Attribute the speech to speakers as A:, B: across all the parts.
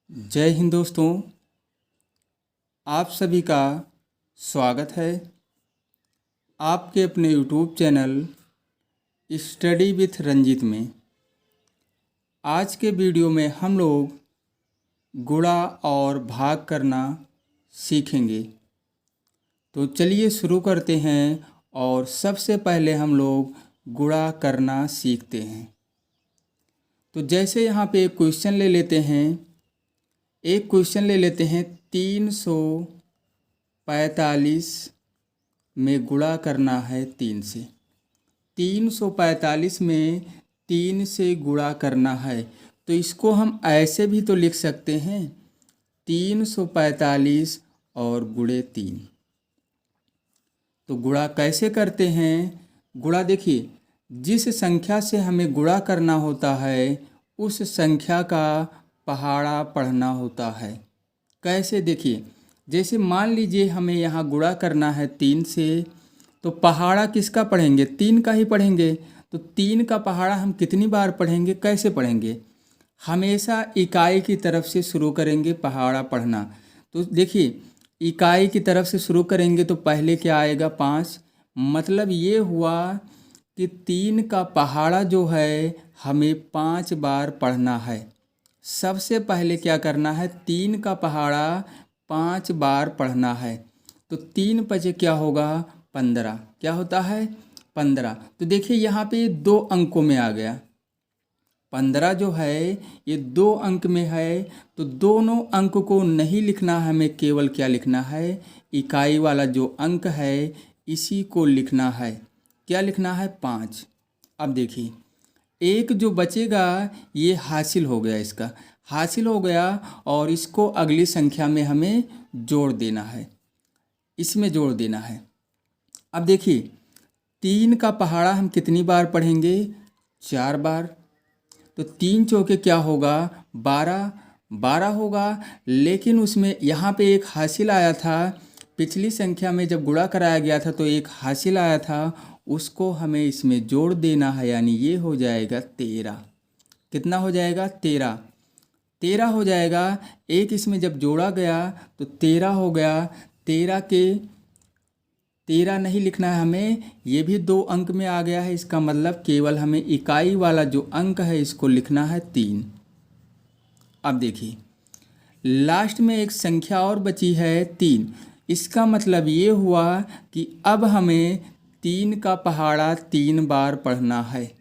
A: जय हिंद दोस्तों, आप सभी का स्वागत है आपके अपने YouTube channel study with Ranjeet में। आज के वीडियो में हम लोग गुणा और भाग करना सीखेंगे। तो चलिए शुरू करते हैं और सबसे पहले हम लोग गुणा करना सीखते हैं। तो जैसे यहाँ पे एक क्वेश्चन ले लेते हैं 345 में गुणा करना है 3 से। 345 में 3 से गुणा करना है, तो इसको हम ऐसे भी तो लिख सकते हैं 345 और गुणे 3। तो गुणा कैसे करते हैं? गुणा देखिए, जिस संख्या से हमें गुणा करना होता है उस संख्या का पहाड़ा पढ़ना होता है। कैसे? देखिए, जैसे मान लीजिए हमें यहाँ गुणा करना है 3 से, तो पहाड़ा किसका पढ़ेंगे? 3 का ही पढ़ेंगे। तो 3 का पहाड़ा हम कितनी बार पढ़ेंगे? कैसे पढ़ेंगे? हमेशा इकाई की तरफ से शुरू करेंगे पहाड़ा पढ़ना। तो देखिए, इकाई की तरफ से शुरू करेंगे तो पहले क्या आएगा? 5। मतलब ये हुआ कि 3 का पहाड़ा जो है हमें 5 बार पढ़ना है। सबसे पहले क्या करना है? 3 का पहाड़ा 5 बार पढ़ना है। तो 3 पचे क्या होगा? 15। क्या होता है? 15। तो देखिए यहाँ पे 2 अंकों में आ गया। 15 जो है ये 2 अंक में है, तो दोनों अंक को नहीं लिखना है हमें, केवल क्या लिखना है? इकाई वाला जो अंक है इसी को लिखना है। क्या लिखना है? 5। अब देखिए, एक जो बचेगा ये हासिल हो गया, इसका हासिल हो गया और इसको अगली संख्या में हमें जोड़ देना है, इसमें जोड़ देना है। अब देखिए, 3 का पहाड़ा हम कितनी बार पढ़ेंगे? 4 बार। तो 3 चौके क्या होगा? 12। 12 होगा, लेकिन उसमें यहाँ पे एक हासिल आया था। पिछली संख्या में जब गुणा कराया गया था तो एक हासिल आया था, उसको हमें इसमें जोड़ देना है, यानी ये हो जाएगा 13। कितना हो जाएगा? 13। 13 हो जाएगा। एक इसमें जब जोड़ा गया तो 13 हो गया। 13 नहीं लिखना है हमें, ये भी 2 अंक में आ गया है। इसका मतलब केवल हमें इकाई वाला जो अंक है इसको लिखना है 3। अब देखिए, लास्ट में एक संख्या और बची है 3। इसका मतलब ये हुआ कि अब हमें 3 का पहाड़ा 3 बार पढ़ना है।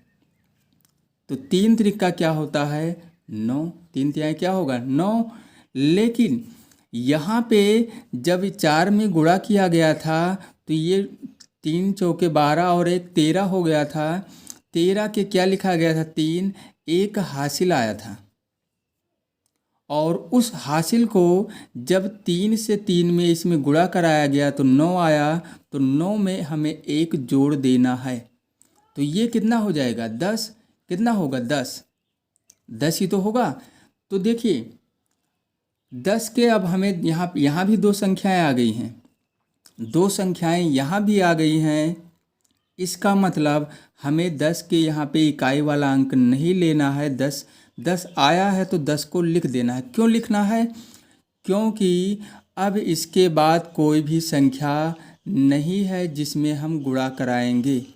A: तो 3 त्रिका क्या होता है? 9। 3 तिहाई क्या होगा? 9। लेकिन यहाँ पे जब 4 में गुणा किया गया था तो ये 3 चौके 12 और एक 13 हो गया था। 13 के क्या लिखा गया था? 3। एक हासिल आया था और उस हासिल को जब 3 से 3 में इसमें गुणा कराया गया तो 9 आया। तो 9 में हमें एक जोड़ देना है। तो ये कितना हो जाएगा? 10। कितना होगा? 10। 10 ही तो होगा। तो देखिए, 10 के अब हमें यहाँ भी 2 संख्याएं आ गई हैं, 2 संख्याएं यहाँ भी आ गई हैं। इसका मतलब हमें 10 के यहाँ पे इकाई वाला अंक नहीं लेना है। 10 आया है तो 10 को लिख देना है। क्यों लिखना है? क्योंकि अब इसके बाद कोई भी संख्या नहीं है जिसमें हम गुणा कराएंगे।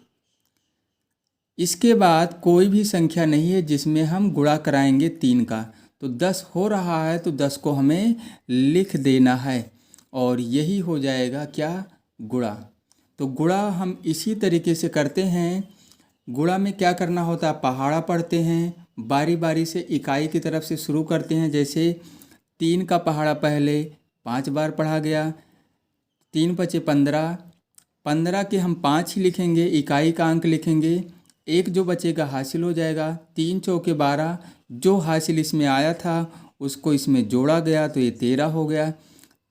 A: इसके बाद कोई भी संख्या नहीं है जिसमें हम गुणा कराएंगे 3 का। तो 10 हो रहा है तो 10 को हमें लिख देना है और यही हो जाएगा क्या? गुणा। तो गुणा हम इसी तरीके से करते हैं। गुणा में क्या करना होता है? पहाड़ा पढ़ते हैं, बारी बारी से इकाई की तरफ से शुरू करते हैं। जैसे 3 का पहाड़ा पहले 5 बार पढ़ा गया। 3 पचे 15। 15 के हम 5 ही लिखेंगे, इकाई का अंक लिखेंगे। एक जो बचेगा हासिल हो जाएगा। 3 चौके 12, जो हासिल इसमें आया था उसको इसमें जोड़ा गया तो ये 13 हो गया।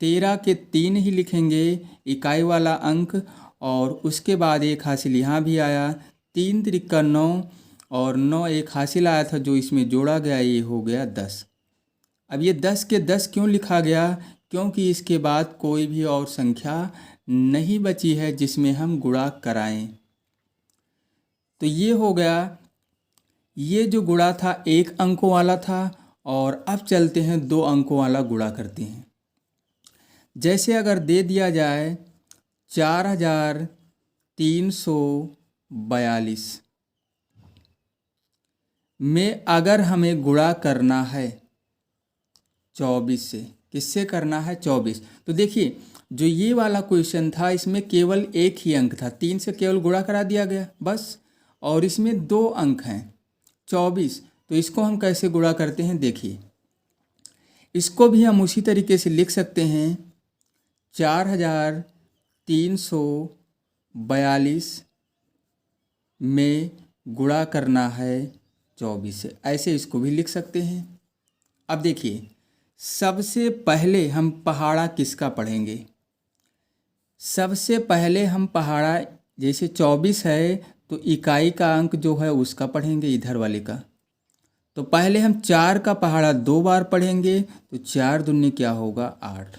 A: 13 के 3 ही लिखेंगे, इकाई वाला अंक, और उसके बाद एक हासिल यहाँ भी आया। 3 त्रिका 9 और 9 एक हासिल आया था जो इसमें जोड़ा गया, ये हो गया 10। अब ये 10 के 10 क्यों लिखा गया? क्योंकि इसके बाद कोई भी और संख्या नहीं बची है जिसमें हम गुणा कराएं। तो ये हो गया। ये जो गुणा था 1 अंकों वाला था और अब चलते हैं 2 अंकों वाला गुणा करते हैं। जैसे अगर दे दिया जाए 4342 में अगर हमें गुणा करना है 24 से, किससे करना है 24। तो देखिए जो ये वाला क्वेश्चन था इसमें केवल एक ही अंक था, 3 से केवल गुणा करा दिया गया बस, और इसमें 2 अंक हैं 24। तो इसको हम कैसे गुणा करते हैं देखिए, इसको भी हम उसी तरीके से लिख सकते हैं 4342 में गुणा करना है 24 से, ऐसे इसको भी लिख सकते हैं। अब देखिए सबसे पहले हम पहाड़ा किसका पढ़ेंगे। सबसे पहले हम पहाड़ा, जैसे 24 है तो इकाई का अंक जो है उसका पढ़ेंगे, इधर वाले का। तो पहले हम 4 का पहाड़ा 2 बार पढ़ेंगे, तो 4 दूनी क्या होगा 8।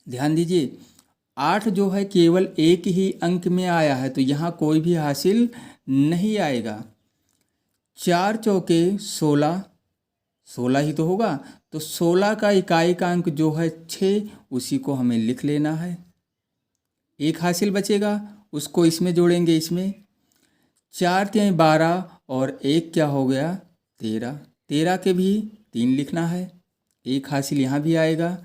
A: ध्यान दीजिए 8 जो है केवल एक ही अंक में आया है, तो यहाँ कोई भी हासिल नहीं आएगा। 4 चौके 16, 16 ही तो होगा, तो 16 का इकाई का अंक जो है 6, उसी को हमें लिख लेना है। एक हासिल बचेगा, उसको इसमें जोड़ेंगे, इसमें 4 3 12 और 1 क्या हो गया 13। 13 के भी 3 लिखना है, एक हासिल यहाँ भी आएगा।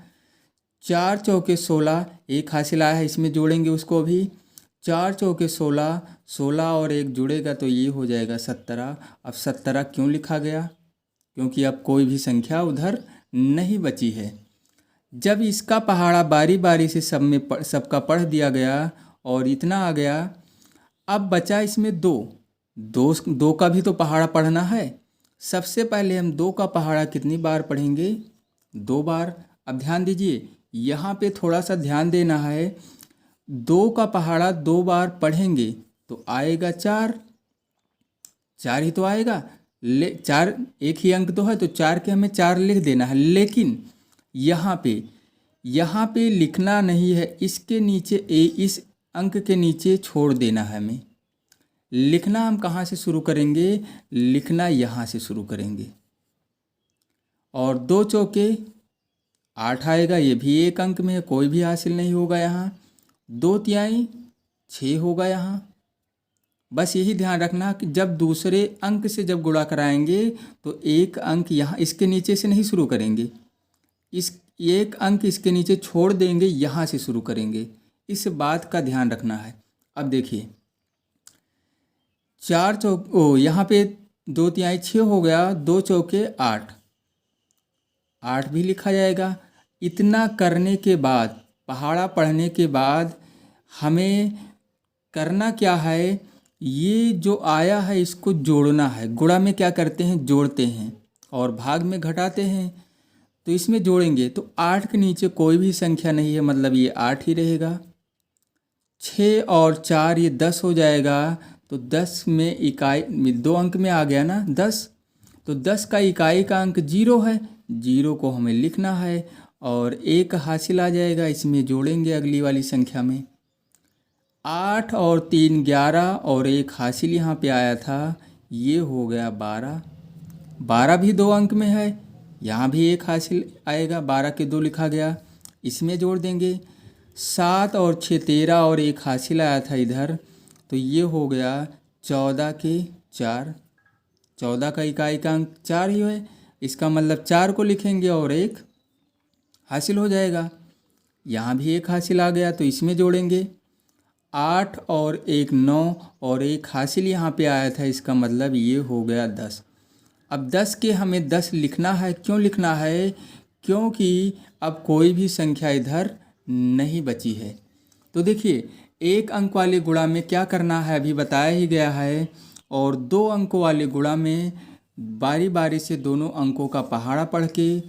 A: 4 चौके 16, एक हासिल आया है, इसमें जोड़ेंगे उसको भी। 4 चौके 16, 16 और 1 जुड़ेगा तो ये हो जाएगा 17। अब 17 क्यों लिखा गया, क्योंकि अब कोई भी संख्या उधर नहीं बची है। जब इसका पहाड़ा बारी बारी से सबका पढ़ दिया गया और इतना आ गया, अब बचा इसमें 2 का भी तो पहाड़ा पढ़ना है। सबसे पहले हम 2 का पहाड़ा कितनी बार पढ़ेंगे 2 बार। अब ध्यान दीजिए यहाँ पे थोड़ा सा ध्यान देना है, 2 का पहाड़ा 2 बार पढ़ेंगे तो आएगा 4 ही तो आएगा। 4 एक ही अंक तो है, तो 4 के हमें 4 लिख देना है। लेकिन यहाँ पे लिखना नहीं है, इसके नीचे इस अंक के नीचे छोड़ देना है हमें। लिखना हम कहाँ से शुरू करेंगे, लिखना यहाँ से शुरू करेंगे। और 2 चौके 8 आएगा, ये भी एक अंक में है, कोई भी हासिल नहीं होगा यहाँ। 2 तिहाई 6 होगा यहाँ। बस यही ध्यान रखना कि जब दूसरे अंक से जब गुणा कराएंगे तो एक अंक यहाँ इसके नीचे से नहीं शुरू करेंगे, इस एक अंक इसके नीचे छोड़ देंगे, यहाँ से शुरू करेंगे। इस बात का ध्यान रखना है। अब देखिए 4 चौक यहाँ पे 2 तिहाई 6 हो गया, 2 चौके 8 भी लिखा जाएगा। इतना करने के बाद, पहाड़ा पढ़ने के बाद हमें करना क्या है, ये जो आया है इसको जोड़ना है। गुणा में क्या करते हैं, जोड़ते हैं, और भाग में घटाते हैं। तो इसमें जोड़ेंगे तो 8 के नीचे कोई भी संख्या नहीं है, मतलब ये 8 ही रहेगा। 6 और 4 ये 10 हो जाएगा। तो 10 में इकाई 2 अंक में आ गया ना 10, तो 10 का इकाई का अंक 0 है, 0 को हमें लिखना है और 1 हासिल आ जाएगा, इसमें जोड़ेंगे अगली वाली संख्या में। 8 और 3 11 और 1 हासिल यहाँ पे आया था, ये हो गया 12। 12 भी 2 अंक में है, यहाँ भी 1 हासिल आएगा, 12 के 2 लिखा गया, इसमें जोड़ देंगे। 7 और 6 13 और 1 हासिल आया था इधर, तो ये हो गया 14 के 4। 14 का इकाई का अंक 4 ही है, इसका मतलब 4 को लिखेंगे और 1 हासिल हो जाएगा। यहाँ भी 1 हासिल आ गया, तो इसमें जोड़ेंगे। 8 और 1 9 और 1 हासिल यहाँ पे आया था, इसका मतलब ये हो गया 10। अब 10 के हमें 10 लिखना है। क्यों लिखना है, क्योंकि अब कोई भी संख्या इधर नहीं बची है। तो देखिए 1 अंक वाले गुणा में क्या करना है अभी बताया ही गया है, और 2 अंकों वाले गुणा में बारी बारी से दोनों अंकों का पहाड़ा पढ़ के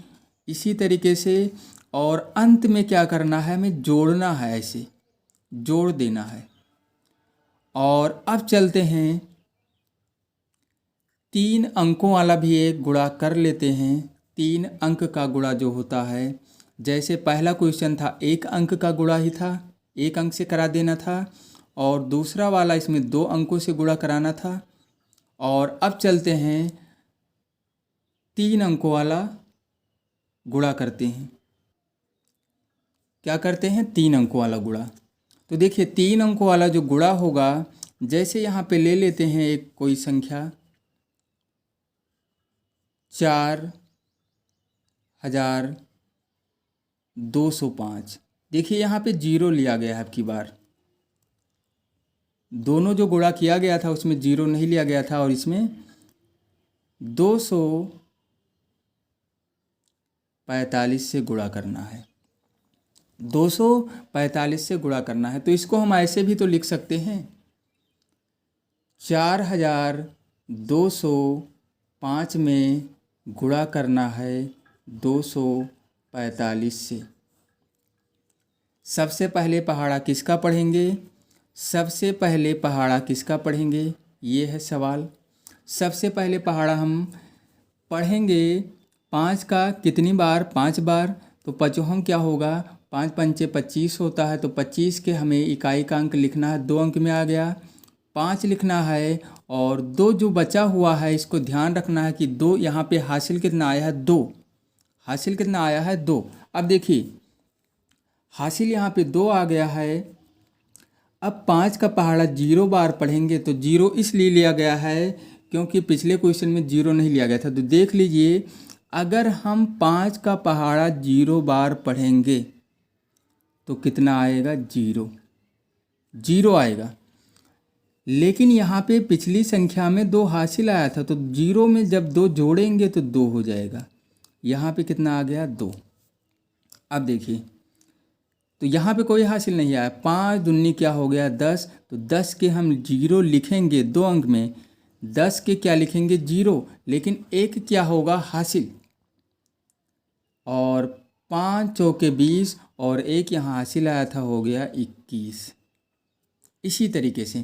A: इसी तरीके से, और अंत में क्या करना है, हमें जोड़ना है, ऐसे जोड़ देना है। और अब चलते हैं 3 अंकों वाला भी एक गुणा कर लेते हैं। 3 अंक का गुणा जो होता है, जैसे पहला क्वेश्चन था 1 अंक का गुणा ही था, 1 अंक से करा देना था, और दूसरा वाला इसमें 2 अंकों से गुणा कराना था। और अब चलते हैं 3 अंकों वाला गुणा करते हैं। क्या करते हैं? 3 अंकों वाला गुणा। तो देखिए 3 अंकों वाला जो गुणा होगा, जैसे यहाँ पे ले लेते हैं एक कोई संख्या 4205। देखिए यहाँ पे 0 लिया गया है। अब की बार दोनों जो गुणा किया गया था उसमें 0 नहीं लिया गया था, और इसमें 245 से गुणा करना है। 245 से गुणा करना है। तो इसको हम ऐसे भी तो लिख सकते हैं, 4205 में गुणा करना है 245 से। सबसे पहले पहाड़ा किसका पढ़ेंगे? सबसे पहले पहाड़ा किसका पढ़ेंगे, ये है सवाल। सबसे पहले पहाड़ा हम पढ़ेंगे 5 का। कितनी बार? 5 बार। तो पचोहम क्या होगा? 5 पंचे 25 होता है। तो 25 के हमें इकाई का अंक लिखना है, 2 अंक में आ गया। 5 लिखना है, और 2 जो बचा हुआ है इसको ध्यान रखना है कि 2 यहाँ पे हासिल कितना आया है? 2। हासिल कितना आया है? 2। अब देखिए हासिल यहाँ पे 2 आ गया है। अब 5 का पहाड़ा 0 बार पढ़ेंगे, तो 0 इसलिए लिया गया है क्योंकि पिछले क्वेश्चन में 0 नहीं लिया गया था। तो देख लीजिए, अगर हम 5 का पहाड़ा 0 बार पढ़ेंगे तो कितना आएगा? 0। 0 आएगा। लेकिन यहाँ पे पिछली संख्या में 2 हासिल आया था, तो 0 में जब 2 जोड़ेंगे तो 2 हो जाएगा। यहाँ पे कितना आ गया? 2। अब देखिए, तो यहाँ पे कोई हासिल नहीं आया। 5 दूनी क्या हो गया? 10। तो 10 के हम 0 लिखेंगे 2 अंक में। 10 के क्या लिखेंगे? 0। लेकिन 1 क्या होगा? हासिल। और 5 चौके 20, और 1 यहाँ हासिल आया था, हो गया 21। इसी तरीके से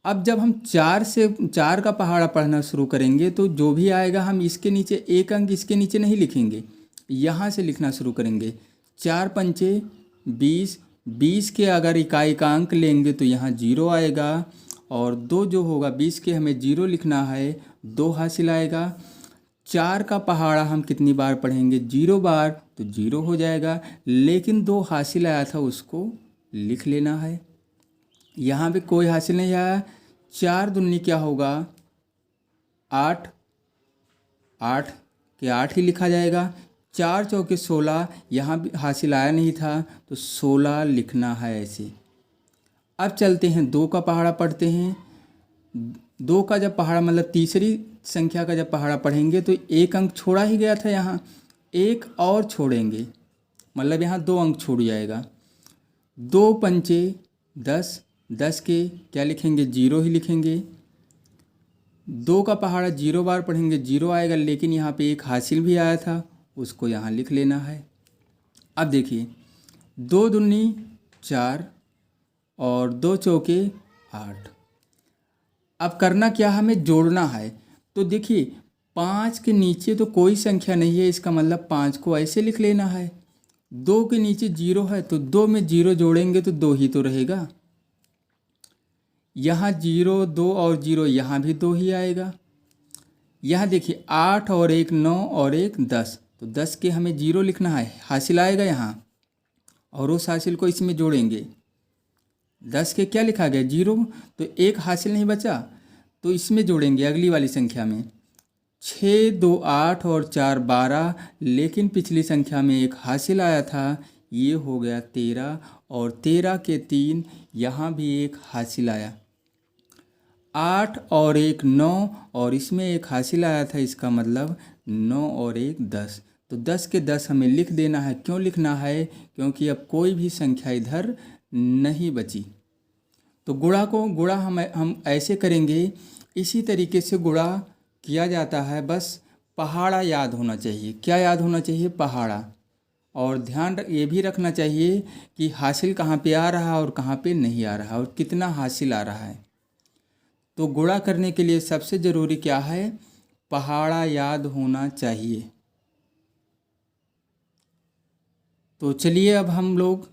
A: अब जब हम 4 का पहाड़ा पढ़ना शुरू करेंगे तो जो भी आएगा हम इसके नीचे 1 अंक इसके नीचे नहीं लिखेंगे, यहाँ से लिखना शुरू करेंगे। 4 पंचे 20, 20 के अगर इकाई का अंक लेंगे तो यहाँ 0 आएगा, और 2 जो होगा 20 के हमें 0 लिखना है, 2 हासिल आएगा। 4 का पहाड़ा हम कितनी बार पढ़ेंगे? 0 बार। तो 0 हो जाएगा, लेकिन 2 हासिल आया था उसको लिख लेना है। यहाँ पे कोई हासिल नहीं आया। 4 दूनी क्या होगा? 8। 8 के 8 ही लिखा जाएगा। 4 चौके 16, यहाँ भी हासिल आया नहीं था, तो 16 लिखना है ऐसे। अब चलते हैं 2 का पहाड़ा पढ़ते हैं। 2 का जब पहाड़ा मतलब तीसरी संख्या का जब पहाड़ा पढ़ेंगे तो 1 अंक छोड़ा ही गया था, यहाँ 1 और छोड़ेंगे, मतलब यहाँ 2 अंक छूट जाएगा। 2 पंचे 10, 10 के क्या लिखेंगे? 0 ही लिखेंगे। 2 का पहाड़ा 0 बार पढ़ेंगे, 0 आएगा, लेकिन यहाँ पे 1 हासिल भी आया था, उसको यहाँ लिख लेना है। अब देखिए 2 दूनी 4 और 2 चौके 8। अब करना क्या? हमें जोड़ना है। तो देखिए 5 के नीचे तो कोई संख्या नहीं है, इसका मतलब 5 को ऐसे लिख लेना है। 2 के नीचे 0 है, तो 2 में 0 जोड़ेंगे तो 2 ही तो रहेगा। यहाँ 0, 2 और 0, यहाँ भी 2 ही आएगा। यहाँ देखिए 8 और 1 9 और 1 10, तो 10 के हमें 0 लिखना है, हासिल आएगा यहाँ, और उस हासिल को इसमें जोड़ेंगे। 10 के क्या लिखा गया? 0, तो 1 हासिल नहीं बचा, तो इसमें जोड़ेंगे अगली वाली संख्या में। 6 2 8 और 4 12, लेकिन पिछली संख्या में 1 हासिल आया था, ये हो गया 13, और 13 के 3, यहाँ भी 1 हासिल आया। 8 और 1 9, और इसमें 1 हासिल आया था, इसका मतलब 9 और 1 10, तो 10 के 10 हमें लिख देना है। क्यों लिखना है? क्योंकि अब कोई भी संख्या इधर नहीं बची। तो गुणा हम ऐसे करेंगे। इसी तरीके से गुणा किया जाता है, बस पहाड़ा याद होना चाहिए। क्या याद होना चाहिए? पहाड़ा। और ध्यान ये भी रखना चाहिए कि हासिल कहाँ पे आ रहा है और कहाँ पे नहीं आ रहा है, और कितना हासिल आ रहा है। तो गुणा करने के लिए सबसे ज़रूरी क्या है? पहाड़ा याद होना चाहिए। तो चलिए अब हम लोग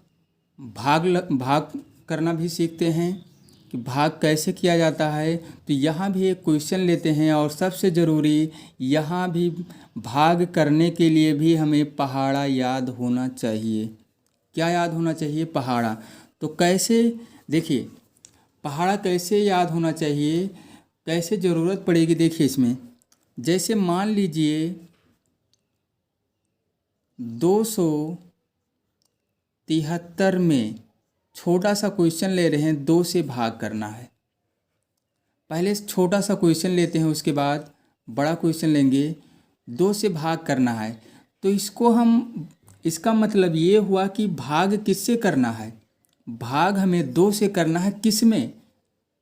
A: भाग करना भी सीखते हैं। कि भाग कैसे किया जाता है, तो यहाँ भी एक क्वेश्चन लेते हैं। और सबसे ज़रूरी यहाँ भी भाग करने के लिए भी हमें पहाड़ा याद होना चाहिए। क्या याद होना चाहिए? पहाड़ा। तो कैसे, देखिए पहाड़ा कैसे याद होना चाहिए, कैसे ज़रूरत पड़ेगी। देखिए इसमें जैसे मान लीजिए 273 में छोटा सा क्वेश्चन ले रहे हैं, 2 से भाग करना है। पहले छोटा सा क्वेश्चन लेते हैं, उसके बाद बड़ा क्वेश्चन लेंगे। 2 से भाग करना है तो इसको हम, इसका मतलब ये हुआ कि भाग किससे करना है? भाग हमें 2 से करना है। किस में?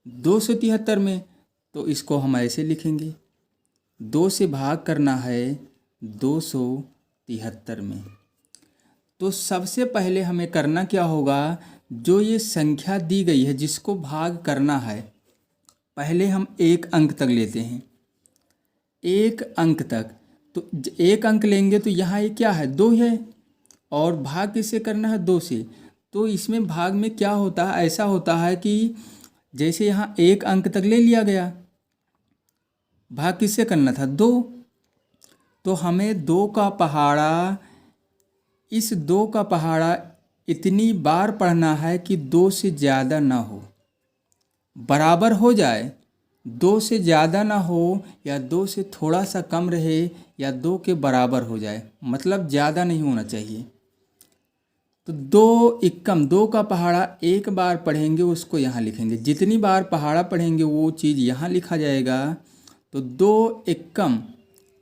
A: 273 में। तो इसको हम ऐसे लिखेंगे, 2 से भाग करना है 273 में। तो सबसे पहले हमें करना क्या होगा, जो ये संख्या दी गई है जिसको भाग करना है, पहले हम 1 अंक तक लेते हैं। 1 अंक तक, तो 1 अंक लेंगे तो यहाँ ये क्या है? 2 है। और भाग किससे करना है? 2 से। तो इसमें भाग में क्या होता है, ऐसा होता है कि जैसे यहाँ 1 अंक तक ले लिया गया, भाग किससे करना था? 2। तो हमें 2 का पहाड़ा, इस 2 का पहाड़ा इतनी बार पढ़ना है कि 2 से ज़्यादा ना हो, बराबर हो जाए। 2 से ज़्यादा ना हो, या 2 से थोड़ा सा कम रहे, या 2 के बराबर हो जाए, मतलब ज़्यादा नहीं होना चाहिए। तो 2 एकम, 2 का पहाड़ा एक बार पढ़ेंगे उसको यहाँ लिखेंगे। जितनी बार पहाड़ा पढ़ेंगे वो चीज़ यहाँ लिखा जाएगा। तो 2 एकम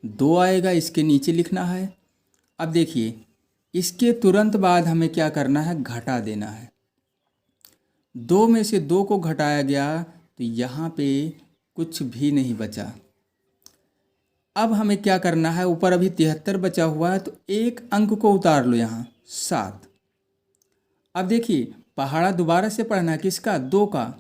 A: 2 आएगा, इसके नीचे लिखना है। अब देखिए इसके तुरंत बाद हमें क्या करना है? घटा देना है। 2 में से 2 को घटाया गया तो यहाँ पे कुछ भी नहीं बचा। अब हमें क्या करना है? ऊपर अभी 73 बचा हुआ है, तो 1 अंक को उतार लो यहाँ, 7। अब देखिए पहाड़ा दोबारा से पढ़ना है, किसका? 2 का।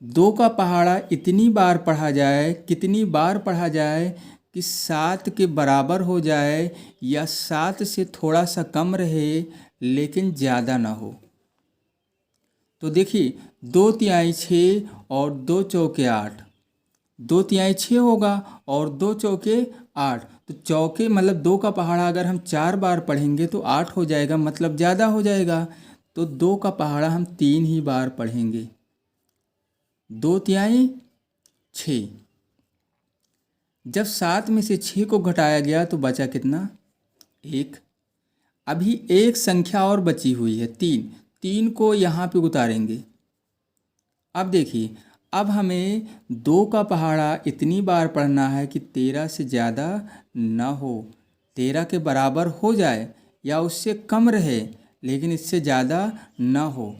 A: 2 का पहाड़ा इतनी बार पढ़ा जाए, कितनी बार पढ़ा जाए कि 7 के बराबर हो जाए, या 7 से थोड़ा सा कम रहे लेकिन ज़्यादा ना हो। तो देखिए 2 तिहाई 6 और 2 चौके 8, 2 तिहाई 6 होगा और 2 चौके 8। तो चौके मतलब 2 का पहाड़ा अगर हम 4 बार पढ़ेंगे तो 8 हो जाएगा, मतलब ज़्यादा हो जाएगा। तो 2 का पहाड़ा हम 3 ही बार पढ़ेंगे, 2 तिहाई 6। जब 7 में से 6 को घटाया गया तो बचा कितना? 1। अभी एक संख्या और बची हुई है, 3। 3 को यहाँ पे उतारेंगे। अब देखिए, अब हमें 2 का पहाड़ा इतनी बार पढ़ना है कि 13 से ज़्यादा ना हो, 13 के बराबर हो जाए या उससे कम रहे, लेकिन इससे ज़्यादा ना हो।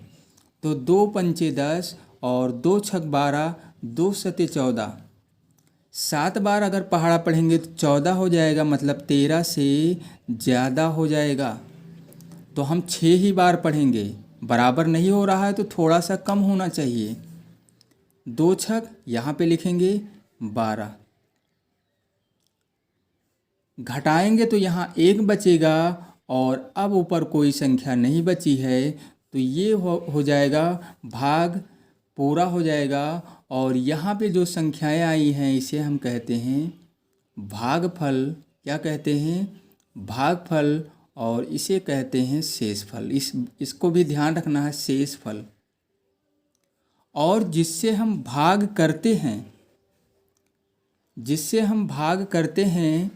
A: तो 2 पंचे 10 और 2 छक 12, 2 सते 14। 7 बार अगर पहाड़ा पढ़ेंगे तो 14 हो जाएगा, मतलब 13 से ज़्यादा हो जाएगा। तो हम 6 ही बार पढ़ेंगे, बराबर नहीं हो रहा है तो थोड़ा सा कम होना चाहिए। 2 छक यहाँ पे लिखेंगे 12, घटाएंगे तो यहाँ 1 बचेगा, और अब ऊपर कोई संख्या नहीं बची है, तो ये हो जाएगा, भाग पूरा हो जाएगा। और यहाँ पे जो संख्याएं आई हैं इसे हम कहते हैं भागफल। क्या कहते हैं? भागफल। और इसे कहते हैं शेषफल। इसको भी ध्यान रखना है, शेषफल। और जिससे हम भाग करते हैं, जिससे हम भाग करते हैं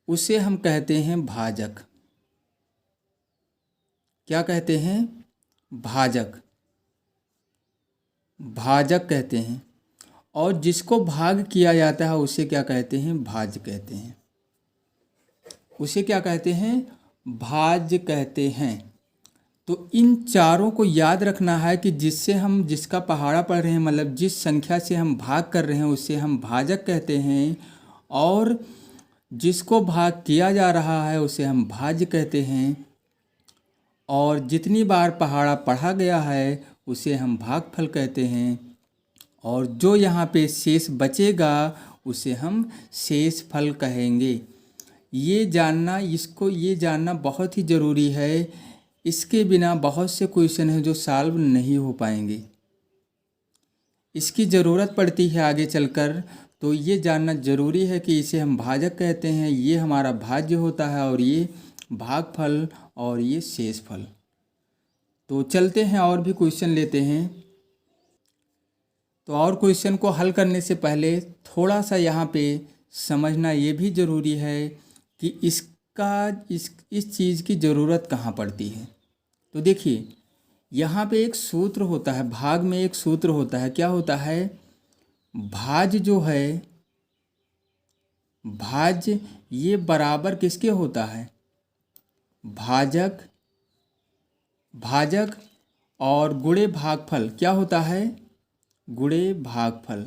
A: उसे हम कहते हैं भाजक। क्या कहते हैं? भाजक, भाजक कहते हैं। और जिसको भाग किया जाता है उसे क्या कहते हैं? भाज्य कहते हैं। उसे क्या कहते हैं? भाज्य कहते हैं। तो इन चारों को याद रखना है कि जिससे हम, जिसका पहाड़ा पढ़ रहे हैं, मतलब जिस संख्या से हम भाग कर रहे हैं उसे हम भाजक कहते हैं, और जिसको भाग किया जा रहा है उसे हम भाज्य कहते हैं, और जितनी बार पहाड़ा पढ़ा गया है उसे हम भागफल कहते हैं, और जो यहाँ पे शेष बचेगा उसे हम शेषफल कहेंगे। ये जानना बहुत ही ज़रूरी है। इसके बिना बहुत से क्वेश्चन हैं जो सॉल्व नहीं हो पाएंगे। इसकी ज़रूरत पड़ती है आगे चलकर, तो ये जानना ज़रूरी है कि इसे हम भाजक कहते हैं, ये हमारा भाज्य होता है और ये भागफल और ये शेषफल। तो चलते हैं और भी क्वेश्चन लेते हैं। तो और क्वेश्चन को हल करने से पहले थोड़ा सा यहाँ पे समझना ये भी ज़रूरी है कि इस चीज़ की ज़रूरत कहाँ पड़ती है। तो देखिए यहाँ पे एक सूत्र होता है, भाग में एक सूत्र होता है। क्या होता है? भाज्य जो है, भाज्य ये बराबर किसके होता है? भाजक, भाजक और गुणे भागफल क्या होता है? गुणे भागफल,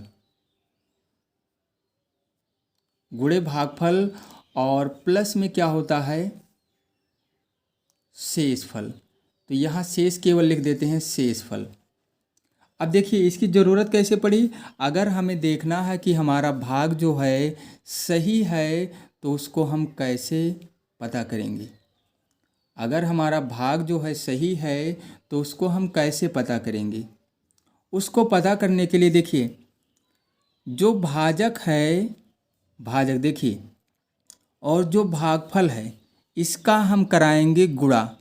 A: गुणे भागफल और प्लस में क्या होता है? शेषफल। तो यहाँ शेष केवल लिख देते हैं शेषफल। अब देखिए इसकी ज़रूरत कैसे पड़ी। अगर हमें देखना है कि हमारा भाग जो है सही है तो उसको हम कैसे पता करेंगे। अगर हमारा भाग जो है सही है तो उसको हम कैसे पता करेंगे। उसको पता करने के लिए देखिए जो भाजक है, भाजक देखिए, और जो भागफल है इसका हम कराएंगे गुणा।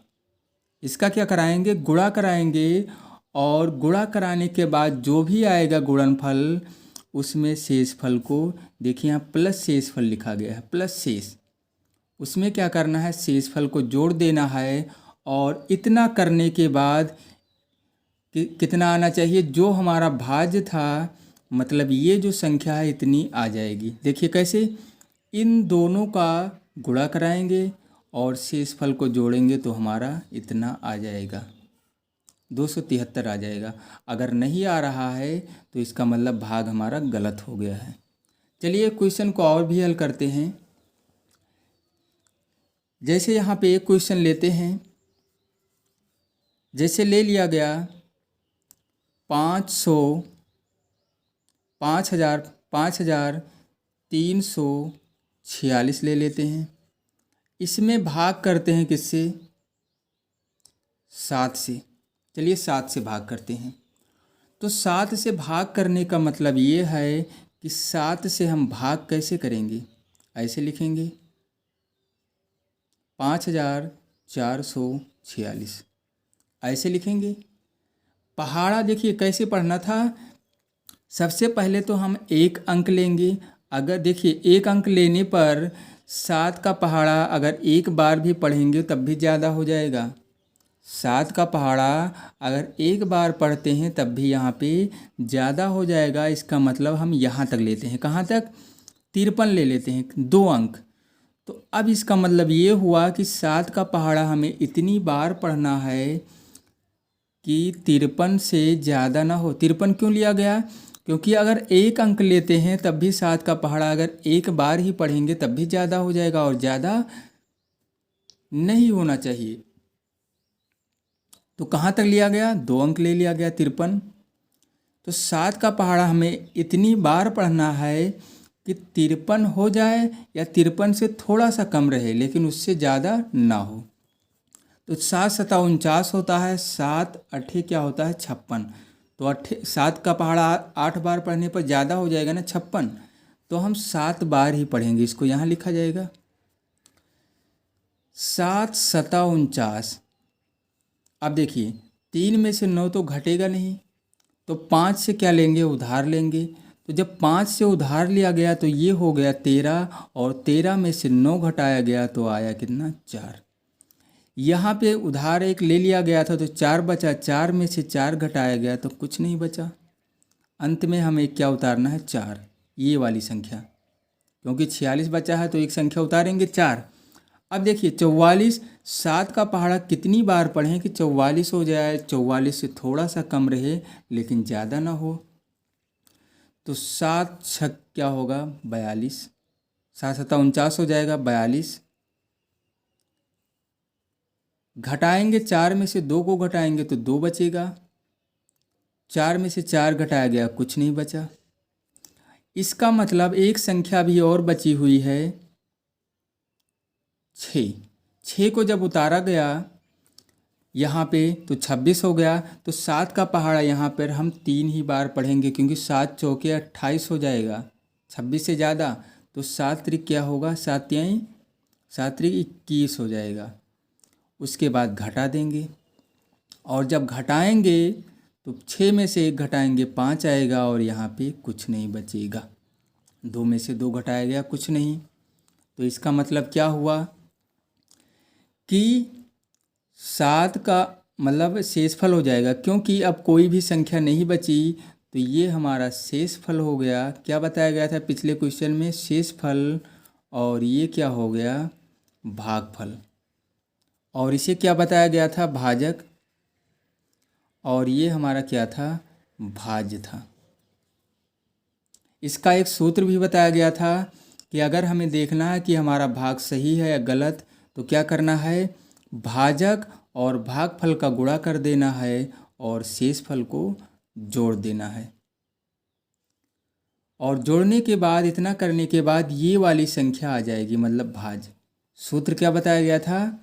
A: इसका क्या कराएंगे? गुणा कराएंगे। और गुणा कराने के बाद जो भी आएगा गुणनफल उसमें शेषफल को देखिए यहाँ प्लस शेषफल लिखा गया है, प्लस शेष। उसमें क्या करना है? शेषफल को जोड़ देना है। और इतना करने के बाद कितना आना चाहिए? जो हमारा भाज्य था, मतलब ये जो संख्या है इतनी आ जाएगी। देखिए कैसे, इन दोनों का गुणा कराएंगे और शेषफल को जोड़ेंगे तो हमारा इतना आ जाएगा, 273 आ जाएगा। अगर नहीं आ रहा है तो इसका मतलब भाग हमारा गलत हो गया है। चलिए क्वेश्चन को और भी हल करते हैं। जैसे यहाँ पे एक क्वेश्चन लेते हैं, जैसे ले लिया गया 5,346 ले लेते हैं। इसमें भाग करते हैं किससे? 7 से। चलिए 7 से भाग करते हैं। तो 7 से भाग करने का मतलब ये है कि 7 से हम भाग कैसे करेंगे? ऐसे लिखेंगे 5,446 ऐसे लिखेंगे। पहाड़ा देखिए कैसे पढ़ना था। सबसे पहले तो हम एक अंक लेंगे। अगर देखिए एक अंक लेने पर 7 का पहाड़ा अगर एक बार भी पढ़ेंगे तब भी ज़्यादा हो जाएगा। 7 का पहाड़ा अगर एक बार पढ़ते हैं तब भी यहाँ पे ज़्यादा हो जाएगा। इसका मतलब हम यहाँ तक लेते हैं। कहाँ तक? 53 ले लेते हैं, 2 अंक। तो अब इसका मतलब ये हुआ कि 7 का पहाड़ा हमें इतनी बार पढ़ना है कि 53 से ज़्यादा ना हो। 53 क्यों लिया गया? क्योंकि अगर एक अंक लेते हैं तब भी 7 का पहाड़ा अगर एक बार ही पढ़ेंगे तब भी ज़्यादा हो जाएगा और ज़्यादा नहीं होना चाहिए। तो कहाँ तक लिया गया? 2 अंक ले लिया गया, 53। तो 7 का पहाड़ा हमें इतनी बार पढ़ना है कि 53 हो जाए या 53 से थोड़ा सा कम रहे लेकिन उससे ज़्यादा ना हो। तो 7 सता 49 होता है, 7 अट्ठे क्या होता है? 56। तो 7 का पहाड़ा 8 बार पढ़ने पर ज़्यादा हो जाएगा ना, 56। तो हम 7 बार ही पढ़ेंगे। इसको यहाँ लिखा जाएगा 7 सता 49। अब देखिए 3 में से 9 तो घटेगा नहीं, तो 5 से क्या लेंगे? उधार लेंगे। तो जब 5 से उधार लिया गया तो ये हो गया 13 और 13 में से 9 घटाया गया तो आया कितना? 4। यहाँ पे उधार एक ले लिया गया था तो 4 बचा, 4 में से 4 घटाया गया तो कुछ नहीं बचा। अंत में हमें क्या उतारना है? 4, ये वाली संख्या। क्योंकि 46 बचा है तो एक संख्या उतारेंगे 4। अब देखिए 44, 7 का पहाड़ा कितनी बार पढ़ें कि 44 हो जाए, 44 से थोड़ा सा कम रहे लेकिन ज़्यादा ना हो। तो 7 छक क्या होगा? 42। 7 सता 49 हो जाएगा, 42। घटाएंगे 4 में से 2 को घटाएंगे तो 2 बचेगा। 4 में से 4 घटाया गया, कुछ नहीं बचा। इसका मतलब एक संख्या भी और बची हुई है 6। 6 को जब उतारा गया, यहाँ पे तो 26 हो गया। तो 7 का पहाड़ा यहाँ पर हम 3 ही बार पढ़ेंगे, क्योंकि 7 चौके 28 हो जाएगा, 26 से ज़्यादा। तो 7 त्रिक क्या होगा, 7 तिहाई 7 त्रिक 21 हो जाएगा। उसके बाद घटा देंगे, और जब घटाएंगे तो 6 में से 1 घटाएंगे 5 आएगा, और यहाँ पे कुछ नहीं बचेगा। 2 में से 2 घटाया गया, कुछ नहीं। तो इसका मतलब क्या हुआ कि 7 का मतलब शेषफल हो जाएगा, क्योंकि अब कोई भी संख्या नहीं बची। तो ये हमारा शेषफल हो गया। क्या बताया गया था पिछले क्वेश्चन में, शेषफल, और ये क्या हो गया, भागफल। और इसे क्या बताया गया था, भाजक, और ये हमारा क्या था, भाज्य था। इसका एक सूत्र भी बताया गया था कि अगर हमें देखना है कि हमारा भाग सही है या गलत, तो क्या करना है, भाजक और भागफल का गुणा कर देना है और शेषफल को जोड़ देना है। और जोड़ने के बाद, इतना करने के बाद ये वाली संख्या आ जाएगी, मतलब भाज्य। सूत्र क्या बताया गया था,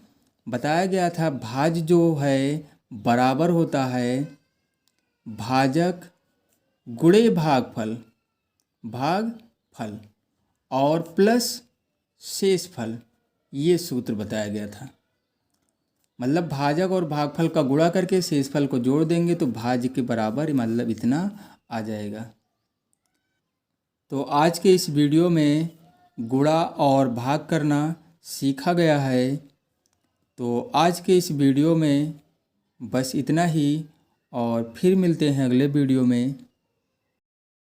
A: बताया गया था भाज्य जो है बराबर होता है भाजक गुणे भागफल, भागफल और प्लस शेषफल। ये सूत्र बताया गया था। मतलब भाजक और भागफल का गुणा करके शेषफल को जोड़ देंगे तो भाज्य के बराबर, मतलब इतना आ जाएगा। तो आज के इस वीडियो में गुणा और भाग करना सीखा गया है। तो आज के इस वीडियो में बस इतना ही, और फिर मिलते हैं अगले वीडियो में।